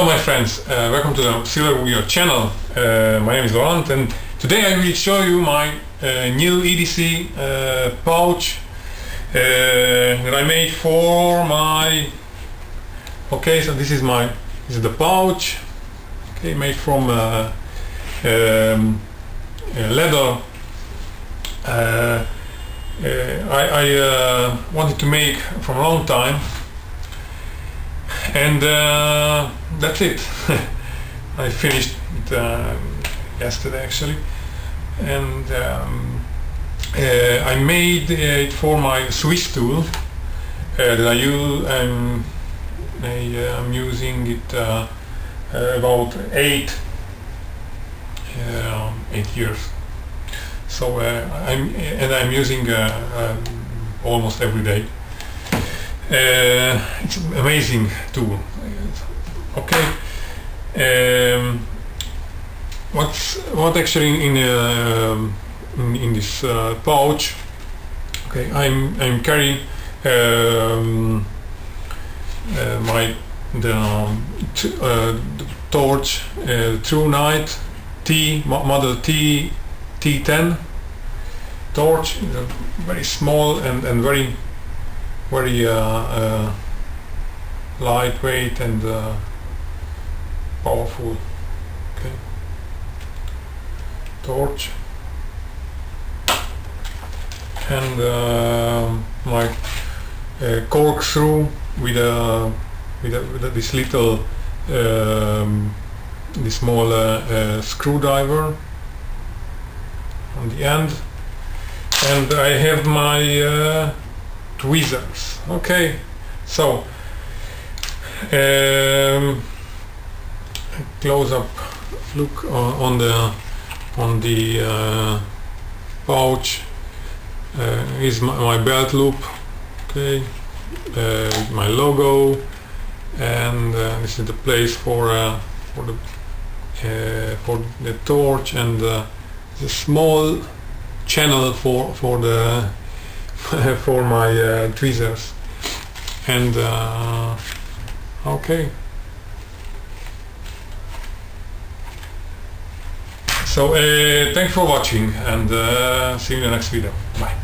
Hello my friends, welcome to the Silver Wheel channel. My name is Laurent and today I will show you my new EDC pouch that I made for my... Okay, so this is the pouch, okay, made from leather. I wanted to make from a long time, and that's it. I finished it yesterday actually, and I made it for my SwissTool that I use. I'm using it about 8 years. So I'm using almost every day. It's an amazing tool. Okay. What actually in this pouch? Okay, I'm carrying the torch, True Night model T10 torch. Very small and very lightweight and powerful. Okay, torch, and my corkscrew with this little this small screwdriver on the end, and I have my tweezers. Okay, so close up look on the pouch is my belt loop. Okay, my logo, and this is the place for the torch, and the small channel for the for my tweezers, and okay, so thanks for watching, and see you in the next video. Bye.